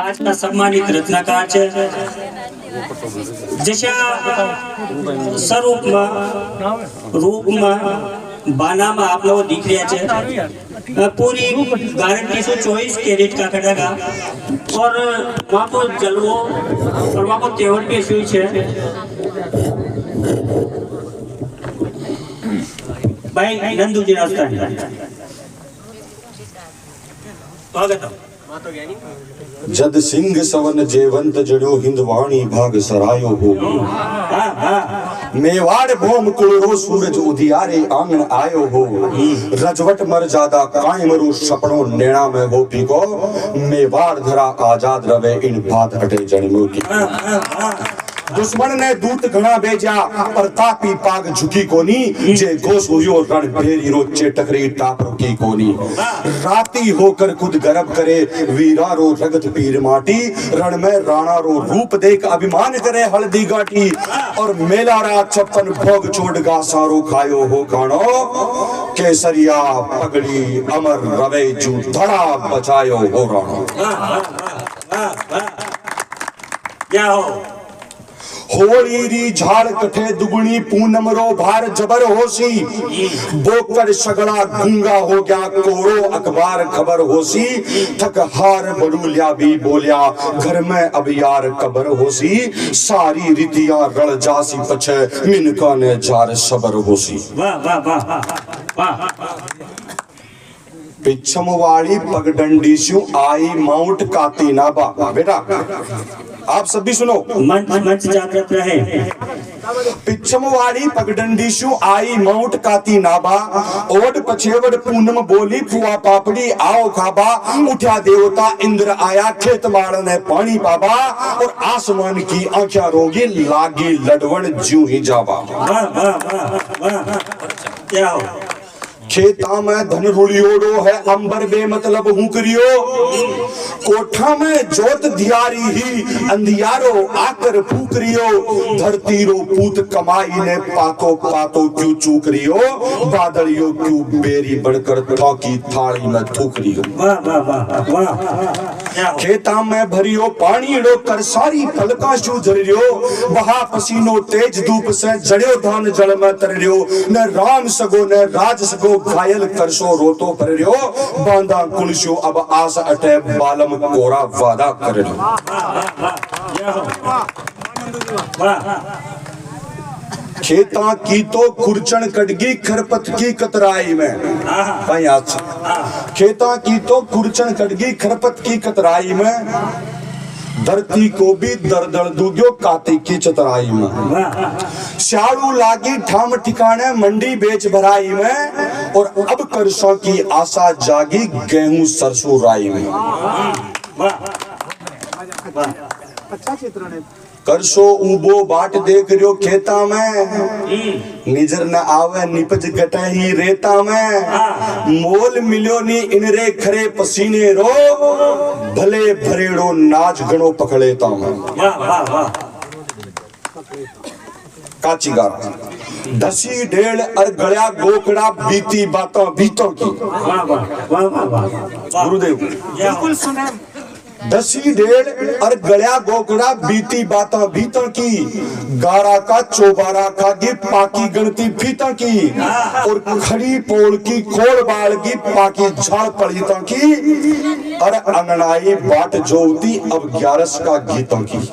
आज का सम्मानित रत्नाकार છે जशा स्वरूपમાં रूपમાં बानाમાં आप लोग दिख रहे हैं पूरी गारंटी से 24 कैरेट का कटेगा और वहाँ को जलवो और वहाँ को तेवर भी शुरू है भाई नंदू जी रास्ता है जद सिंह सवन जेवंत जड़ो हिंदवाणी भाग सरायो हो मेवाड़ भोम कुड़ो सूरज उदियारे आंगन आयो हो रजवट मर्यादा कायम रो सपनों नैना में हो पीको मेवाड़ धरा आजाद रवे इन बात हटे जन्मों की दुश्मन ने दूत घना भेजा पर तापी पाग झुकी कोनी जे घोष हुयो रण भेरी रो चेटकरी टाप रुकी कोनी राती होकर खुद गर्भ करे वीरा रो रगत पीर माटी रण में राणा रो रूप देख अभिमान करे हल्दी गाटी और मेला रा 56 भोग छोड़ गा सारो खायो हो गानो केसरिया पगड़ी अमर रवे जू धड़ा बचायो हो राणो क्या हो होली री झाड़ कठे दुगुनी पूनम रो भार जबर होसी बोकर सगड़ा गूंगा हो गया कोरो अखबार खबर होसी थक हार बड़ूलिया भी बोलिया घर में अब यार कबर होसी सारी रीतियां रल जासी पछे मिनका ने जार सबर होसी वाह वाह वाह वाह पिछम वाली पगडंडी स्यू आई माउंट काती नाबा बेटा आप सभी सुनो मंच मंच जागृत रहे पिछमवाड़ी पगडंडी शु आई माउंट काती नाबा ओड पछेवड़ पूनम बोली फुआ पापड़ी आओ खाबा उठा देवता इंद्र आया खेत माड़ ने पानी पाबा और आसमान की आंखें रोगी लागी लड़वण ज्यों ही जावा वाह वाह वाह वाह क्या हो खेता में धन रुलियोड़ो है अंबर बे मतलब हुकरियो कोठा में जोत धियारी ही अंधियारो आकर फूकरियो धरती रो पूत कमाई ने पातो पातो क्यों चूकरियो बादलियो क्यों बेरी बढ़कर थौकी थाली में थूकरियो वाह वाह वाह वाह खेता में भरियो पानी रो कर सारी पलका शू झरियो वहा पसीनो तेज धूप से जड़ियो धान जल में तररियो न राम सगो न राज सगो घायल करसो रोतो पररियो बांधा कुलशो अब आस अटे बालम कोरा वादा कररियो खेता की तो खुरचन कटगी खरपत की कतराई में भाई आज खेता की तो खुरचन कटगी खरपत की कतराई में धरती को भी दरदर दूग्यो काती की चतराई में श्यालू लागी ठाम ठिकाने मंडी बेच भराई में और अब करसों की आशा जागी गेहूं सरसों राई में करसो उबो बाट देख रियो खेता में निजर न आवे निपज गटे ही रेता में मोल मिलो नी इनरे खरे पसीने रो भले भरेड़ो नाच गणो पकड़ेता में काची गार दसी ढेड़ और गया गोकड़ा बीती बातों बीतों की गुरुदेव बिल्कुल सुने दसी ढेड़ और गया गोकड़ा बीती बातों बीतों की गारा का चौबारा खागी पाकी गणती फीतों की और खड़ी पोल की खोल बाल की पाकी झाड़ पड़ीतों की और अंगनाई बाट जोती अब 11 का गीतों की अब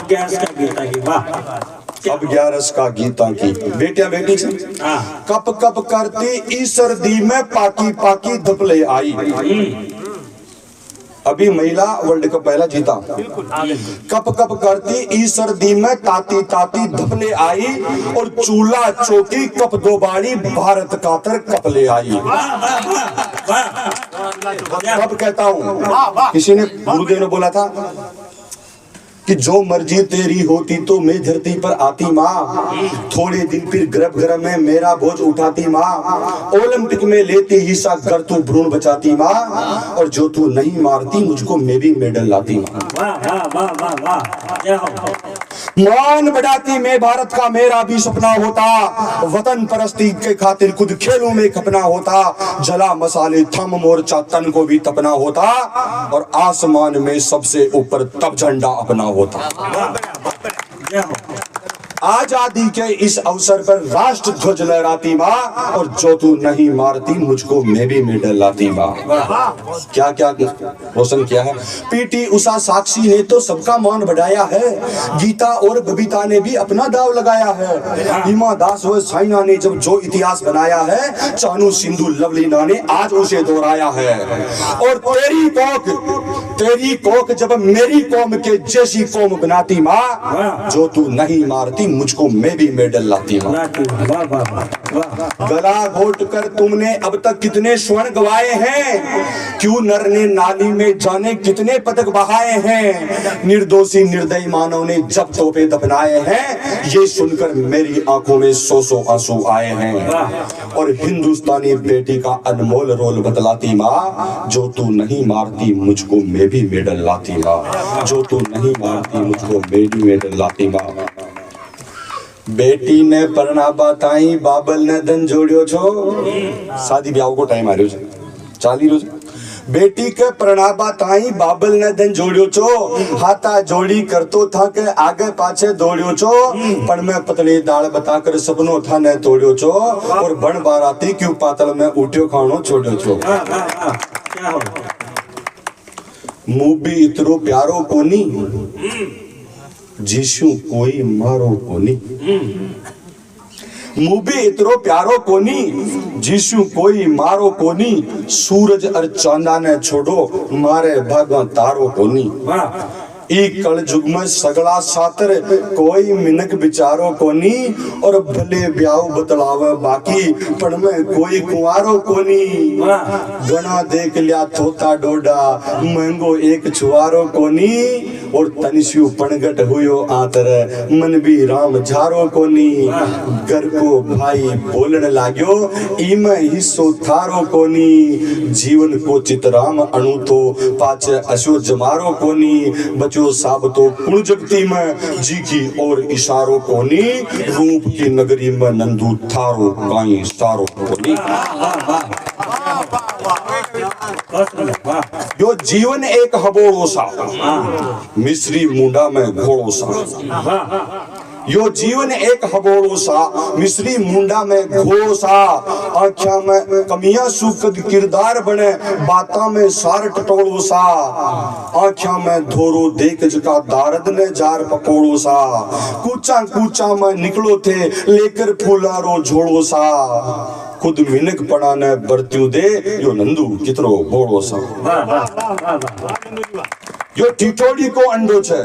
11 का गीता की वाह अब 11 का गीता की बेटिया बेटी से कप कप करती इस सर्दी में पाकी पाकी धपले आई अभी महिला वर्ल्ड कप पहला जीता कप कप करती इस सर्दी में ताती ताती धपले आई और चूल्हा चौकी कप दो बाड़ी भारत कातर कपले आई कब कहता हूँ किसी ने गुरुदेव ने बोला था कि जो मर्जी तेरी होती तो मैं धरती पर आती माँ, थोड़े दिन फिर गर्भ में मेरा बोझ उठाती माँ, ओलंपिक में लेती हिस्सा कर तू भ्रूण बचाती माँ, और जो तू नहीं मारती मुझको मैं भी मेडल लाती माँ। वाह वाह वाह वाह वाह, जय हो। मान बढ़ाती मैं भारत का मेरा भी सपना होता, वतन परस्ती के खातिर खुद खेलों में खपना होता, जला मसाले थम मोर्चा तन को भी तपना होता, और आसमान में सबसे ऊपर तब झंडा अपना होता। जय हो। आजादी के इस अवसर पर राष्ट्र ध्वज लहराती माँ, और जो तू नहीं मारती मुझको मैं भी मेडल लाती माँ। क्या क्या रोशन किया है। पीटी उषा साक्षी ने तो सबका मान बढ़ाया है, गीता और बबीता ने भी अपना दाव लगाया है, हिमा दास व साइना ने जब जो इतिहास बनाया है, चानू सिंधु लवलीना ने आज उसे दोहराया है। और तेरी कोक जब मेरी कौम के जैसी कौम बनाती माँ, जो तू नहीं मारती मुझको मैं भी मेडल लाती हूँ। गला घोट कर तुमने अब तक कितने स्वर्ण गवाए हैं, क्यों नर ने नाली में जाने कितने पदक बहाए हैं, निर्दोषी निर्दयी मानव ने जब तोपे दफनाए हैं, ये सुनकर मेरी आंखों में सौ आंसू आए हैं। और हिंदुस्तानी बेटी का अनमोल रोल बतलाती माँ, जो तू नहीं मारती मुझको मैं भी मेडल लाती माँ, जो तू नहीं मारती मुझको मैं भी मेडल लाती माँ। बेटी ने परणाबा ताई बाबल ने धन जोड़ियो छो, शादी ब्याह को टाइम आ रही है, चाली रोज। बेटी के परणाबा ताई बाबल ने धन जोड़ियो छो, हाथा जोड़ी करतो था के आगे पाछे दौड़ियो छो, पण में पतली दाल बताकर सपनों था ने तोड़ियो छो, और बन बाराती क्यों पातल में उठ्यो खानो छोड़ियो छो। मुंह भी इतरो प्यारो कोनी, जीशु कोई मारो कोनी, मुंह भी इतरो प्यारो कोनी, जीशु कोई मारो कोनी, सूरज और चांदा ने छोड़ो मारे भागा तारो कोनी। ई कल जुग में सगला सातर कोई मिनक बिचारो कोनी, और भले ब्याह बतलावे बाकी पण में कोई कुंवारो कोनी। गणा देख लिया थोता डोडा महंगो एक छुआरो कोनी, और तनिष्यु पणगट हुयो आतर मन भी राम झारो कोनी। घर को भाई बोलने लाग्यो इमे हिस्सो थारो कोनी, जीवन को चितराम अणु तो पाचे अशो जमारो कोनी, बचो साब तो कुण जगती में जी की और इशारो कोनी, रूप की नगरी में नंदू थारो काई सारो कोनी। यो जीवन एक हबोड़ो सा, मिस्री मुंडा में घोड़ो सा, यो जीवन एक हबोड़ो सा, मिस्री मुंडा में घोड़ो सा, आँखा में कमियां सुकद किरदार बने, बाता में सार टटोड़ो सा, आँखा में धोरो देख जका दारद ने जार पकोड़ो सा, कूचा कूचा में निकलो थे लेकर फूलारो झोड़ो सा, खुद मिनक पड़ा ने बरत्यू दे यो नंदू कितरो बोड़ो सा। यो टिटोड़ी को अंडो छे,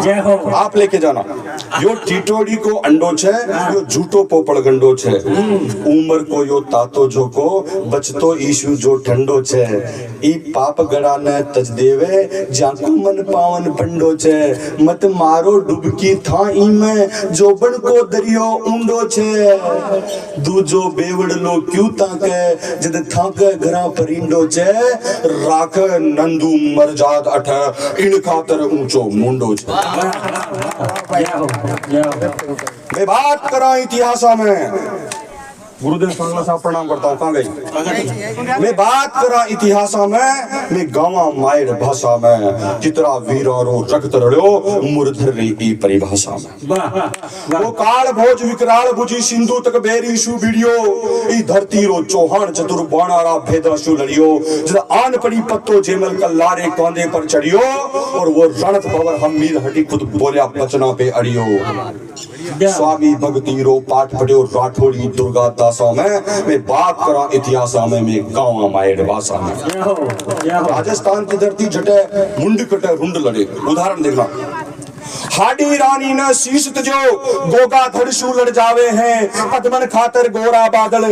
जय हो। आप लेके जाना। यो टिटोड़ी को अंडो छे, यो झूठो पोपड़ गंडो छे, उम्र को यो तातो जो को बचतो ईशु जो ठंडो छे, ई पाप गड़ा ने तज देवे जाको मन पावन पंडो छे, मत मारो डुबकी था ई में जोबन को दरियो उंडो छे, दूजो बेवड़ लो क्यों ताके जद थाके घरा परिंडो छे, राख नंदू मरजाद अठ इन खातर ऊंचो मुंडो छे। मैं बात करा इतिहास में, गुरुदेव सांगला साहब प्रणाम करता हूँ, कहाँ गई। मैं बात करा इतिहास में, मैं गावा मायर भाषा में, चित्रा वीरारो रक्त रड़ो मुरधर री परिभाषा में। वो काल भोज विकराल बुझी सिंधु तक बेरी सु वीडियो, ई धरती रो चौहान चतुर बाणारा भेदा सु लड़ियो, जद आन पड़ी पत्तो जेमल कल्लारे कांधे पर चढ़ियो, और वो रणत भवर हम मीर हटी खुद बोलिया बचना पे अड़ियो। स्वामी भक्ति रो पाठ पढ़ियो राठौड़ी दुर्गा दासा में, मैं बात करा इतिहास में, मैं गाँव मायर भाषा में। राजस्थान की धरती जटे मुंड कटे रुंड लड़े, उदाहरण देखना। हाडी रानी ने शीश जो गोगा धड़सू लड़ जावे हैं, पद्मन खातर गोरा बादल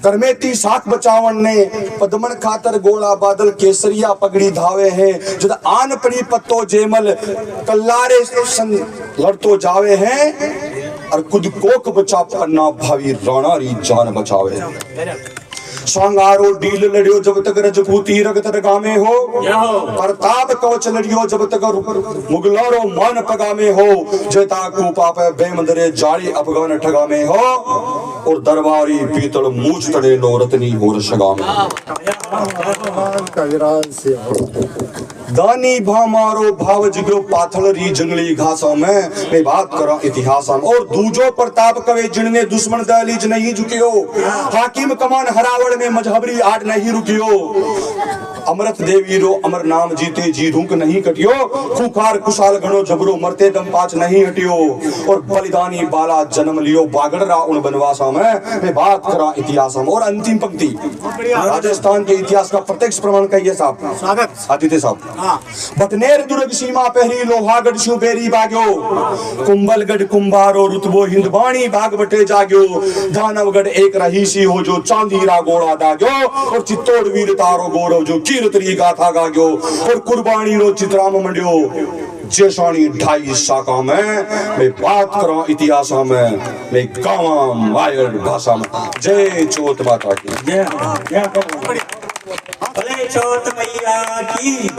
तरमेती साख बचावन ने पदमन खातर गोला बादल केसरिया पगड़ी धावे हैं जद आन पड़ी पत्तो जेमल कल्लारे संग लड़तो जावे हैं और खुद कोक बचा पन्ना भावी राणा री जान बचावे सांगारो डील लड़ियो जब तक रजपूती रगत रगामे हो प्रताप कवच लड़ियो जब तक मुगलारो मान पगामे हो जेता को पापे बेमंदरे जाली अफगान ठगामे हो और दरबारी पीतल मूछ तड़े नो रतनी हो रशगामे दानी भामारो भाव जिगरो पाथल री जंगली घासों में मैं बात करा इतिहास और दूजो प्रताप कवे जिनने दुश्मन दहलीज नहीं झुकियो हाकिम कमान हरावड़ में मजहबरी आड़ नहीं रुकियो अमृत देवी रो अमर नाम जीते जी रूक नहीं कटियो खुखार कुशाल गणो जबरो मरते दम पाच नहीं हटियो और बलिदानी बाला जन्म लियो बागड़रा उन बनवासा में मैं बात करा इतिहास और अंतिम पंक्ति राजस्थान के इतिहास का प्रत्यक्ष प्रमाण कहिए साहब स्वागत आदित्य साहब बटनेर दुर्ग सीमा पहरी लोहागढ़ शिवबेरी बाग्यो कुंभलगढ़ कुंभारो रुतबो हिंदवाणी भाग बटे जाग्यो दानवगढ़ एक रहीसी हो जो चांदीरा गोड़ा दाग्यो और चित्तौड़ वीर तारो गौरव जो कीरतरी गाथा गाग्यो और कुर्बानी रो चित्राम मंड्यो जेसानी 2.5 शाखा में मैं बात करा इतिहास में मैं गावा मायर भाषा में जय चोत माता की जय भले चौथ मैया की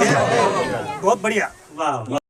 बहुत बढ़िया। वाह।